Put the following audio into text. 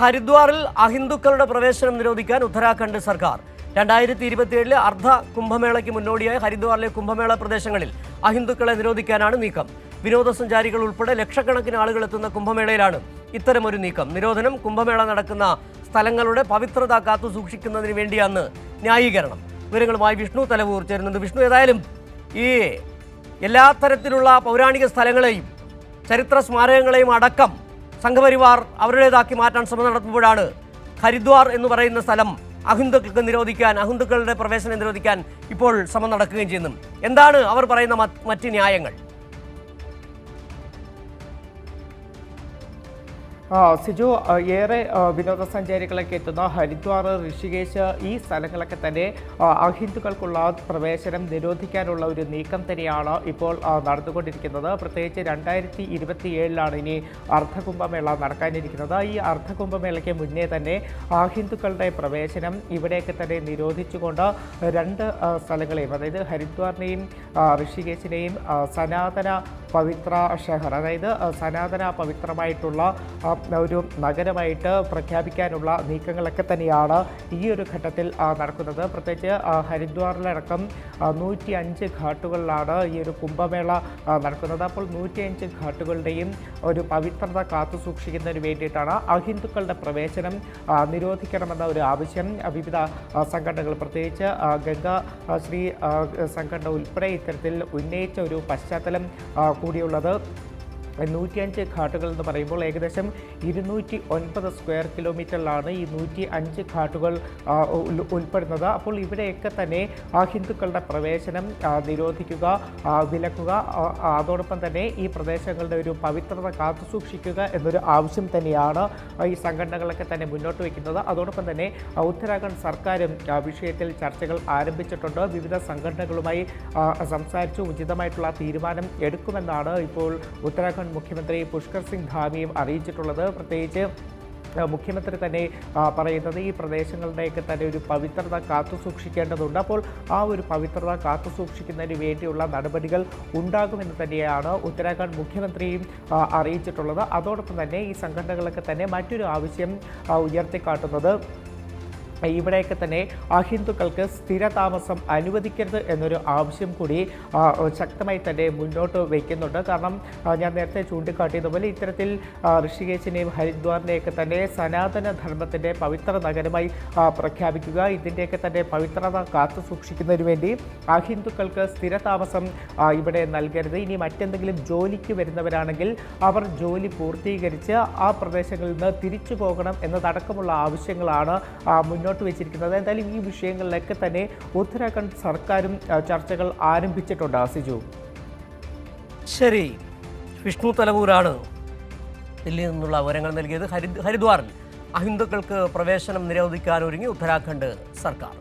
ഹരിദ്വാറിൽ അഹിന്ദുക്കളുടെ പ്രവേശനം നിരോധിക്കാൻ ഉത്തരാഖണ്ഡ് സർക്കാർ 2027 അർദ്ധ കുംഭമേളയ്ക്ക് മുന്നോടിയായി ഹരിദ്വാറിലെ കുംഭമേള പ്രദേശങ്ങളിൽ അഹിന്ദുക്കളെ നിരോധിക്കാനാണ് നീക്കം. വിനോദസഞ്ചാരികൾ ഉൾപ്പെടെ ലക്ഷക്കണക്കിന് ആളുകൾ എത്തുന്ന കുംഭമേളയിലാണ് ഇത്തരമൊരു നീക്കം. നിരോധനം കുംഭമേള നടക്കുന്ന സ്ഥലങ്ങളുടെ പവിത്രത കാത്തു സൂക്ഷിക്കുന്നതിന് വേണ്ടിയാണ് ന്യായീകരണം. വിവരങ്ങളുമായി വിഷ്ണു തലവൂർ ചേരുന്നുണ്ട്. വിഷ്ണു, ഏതായാലും ഈ എല്ലാ തരത്തിലുള്ള പൗരാണിക സ്ഥലങ്ങളെയും ചരിത്ര സ്മാരകങ്ങളെയും അടക്കം സംഘപരിവാർ അവരുടേതാക്കി മാറ്റാൻ ശ്രമം നടത്തുമ്പോഴാണ് ഹരിദ്വാർ എന്ന് പറയുന്ന സ്ഥലം അഹിന്ദുക്കൾക്ക് നിരോധിക്കാൻ, അഹിന്ദുക്കളുടെ പ്രവേശനം നിരോധിക്കാൻ ഇപ്പോൾ ശ്രമം നടക്കുകയും ചെയ്യുന്നു. എന്താണ് അവർ പറയുന്ന മറ്റ് ന്യായങ്ങൾ? സിജു, ഏറെ വിനോദസഞ്ചാരികളൊക്കെ എത്തുന്ന ഹരിദ്വാർ, ഋഷികേശ് ഈ സ്ഥലങ്ങളൊക്കെ തന്നെ അഹിന്ദുക്കൾക്കുള്ള പ്രവേശനം നിരോധിക്കാനുള്ള ഒരു നീക്കം തന്നെയാണ് ഇപ്പോൾ നടന്നുകൊണ്ടിരിക്കുന്നത്. പ്രത്യേകിച്ച് 2027 ഇനി അർദ്ധകുംഭമേള നടക്കാനിരിക്കുന്നത്. ഈ അർദ്ധകുംഭമേളയ്ക്ക് മുന്നേ തന്നെ അഹിന്ദുക്കളുടെ പ്രവേശനം ഇവിടെയൊക്കെ തന്നെ നിരോധിച്ചുകൊണ്ട് രണ്ട് സ്ഥലങ്ങളെയും, അതായത് ഹരിദ്വാറിനെയും ഋഷികേശിനെയും സനാതന പവിത്ര ഷഹർ, അതായത് സനാതന പവിത്രമായിട്ടുള്ള ഒരു നഗരമായിട്ട് പ്രഖ്യാപിക്കാനുള്ള നീക്കങ്ങളൊക്കെ തന്നെയാണ് ഈ ഒരു ഘട്ടത്തിൽ നടക്കുന്നത്. പ്രത്യേകിച്ച് ഹരിദ്വാറിലടക്കം 105 ഘാട്ടുകളിലാണ് ഈ ഒരു കുംഭമേള നടക്കുന്നത്. അപ്പോൾ 105 ഘാട്ടുകളുടെയും ഒരു പവിത്രത കാത്തു സൂക്ഷിക്കുന്നതിന് വേണ്ടിയിട്ടാണ് അഹിന്ദുക്കളുടെ പ്രവേശനം നിരോധിക്കണമെന്ന ഒരു ആവശ്യം വിവിധ സംഘടനകൾ, പ്രത്യേകിച്ച് ഗംഗാ ശ്രീ സംഘടന ഉൾപ്പെടെ ഇത്തരത്തിൽ ഉന്നയിച്ച ഒരു പശ്ചാത്തലം കൂടിയുള്ളത്. 105 ഘാട്ടുകൾ എന്ന് പറയുമ്പോൾ ഏകദേശം 209 സ്ക്വയർ കിലോമീറ്ററിലാണ് ഈ 105 ഘാട്ടുകൾ ഉൾപ്പെടുന്നത്. അപ്പോൾ ഇവിടെയൊക്കെ തന്നെ ഹിന്ദുക്കളുടെ പ്രവേശനം നിരോധിക്കുക, വിലക്കുക, അതോടൊപ്പം തന്നെ ഈ പ്രദേശങ്ങളുടെ ഒരു പവിത്രത കാത്തുസൂക്ഷിക്കുക എന്നൊരു ആവശ്യം തന്നെയാണ് ഈ സംഘടനകളൊക്കെ തന്നെ മുന്നോട്ട് വയ്ക്കുന്നത്. അതോടൊപ്പം തന്നെ ഉത്തരാഖണ്ഡ് സർക്കാരും വിഷയത്തിൽ ചർച്ചകൾ ആരംഭിച്ചിട്ടുണ്ട്. വിവിധ സംഘടനകളുമായി സംസാരിച്ചു ഉചിതമായിട്ടുള്ള തീരുമാനം എടുക്കുമെന്നാണ് ഇപ്പോൾ ഉത്തരാഖണ്ഡ് മുഖ്യമന്ത്രി പുഷ്കർ സിംഗ് ധാമിയും അറിയിച്ചിട്ടുള്ളത്. പ്രത്യേകിച്ച് മുഖ്യമന്ത്രി തന്നെ പറയുന്നത് ഈ പ്രദേശങ്ങളുടെയൊക്കെ തന്നെ ഒരു പവിത്രത കാത്തു സൂക്ഷിക്കേണ്ടതുണ്ട്. അപ്പോൾ ആ ഒരു പവിത്രത കാത്തു സൂക്ഷിക്കുന്നതിന് വേണ്ടിയുള്ള നടപടികൾ ഉണ്ടാകുമെന്ന് തന്നെയാണ് ഉത്തരാഖണ്ഡ് മുഖ്യമന്ത്രിയും അറിയിച്ചിട്ടുള്ളത്. അതോടൊപ്പം തന്നെ ഈ സംഘടനകളൊക്കെ തന്നെ മറ്റൊരു ആവശ്യം ഉയർത്തിക്കാട്ടുന്നത് ഇവിടെയൊക്കെ തന്നെ അഹിന്ദുക്കൾക്ക് സ്ഥിരതാമസം അനുവദിക്കരുത് എന്നൊരു ആവശ്യം കൂടി ശക്തമായി തന്നെ മുന്നോട്ട് വയ്ക്കുന്നുണ്ട്. കാരണം ഞാൻ നേരത്തെ ചൂണ്ടിക്കാട്ടിയതുപോലെ ഇത്തരത്തിൽ ഋഷികേശിനെയും ഹരിദ്വാറിനെയൊക്കെ തന്നെ സനാതന ധർമ്മത്തിൻ്റെ പവിത്ര നഗരമായി പ്രഖ്യാപിക്കുക, ഇതിൻ്റെയൊക്കെ തന്നെ പവിത്രത കാത്തു സൂക്ഷിക്കുന്നതിന് വേണ്ടി അഹിന്ദുക്കൾക്ക് സ്ഥിരതാമസം ഇവിടെ നൽകരുത്. ഇനി മറ്റെന്തെങ്കിലും ജോലിക്ക് വരുന്നവരാണെങ്കിൽ അവർ ജോലി പൂർത്തീകരിച്ച് ആ പ്രദേശങ്ങളിൽ നിന്ന് തിരിച്ചു പോകണം എന്നതടക്കമുള്ള ആവശ്യങ്ങളാണ് മുന്നോട്ട് വെച്ചിരിക്കുന്നത്. എന്തായാലും ഈ വിഷയങ്ങളിലൊക്കെ തന്നെ ഉത്തരാഖണ്ഡ് സർക്കാരും ചർച്ചകൾ ആരംഭിച്ചിട്ടുണ്ട്. സിജു, ശരി. വിഷ്ണു തലവൂരാണ് ദില്ലിയിൽ നിന്നുള്ള വിവരങ്ങൾ നൽകിയത്. ഹരിദ്വാറിൽ അഹിന്ദുക്കൾക്ക് പ്രവേശനം നിരോധിക്കാൻ ഒരുങ്ങി ഉത്തരാഖണ്ഡ് സർക്കാർ.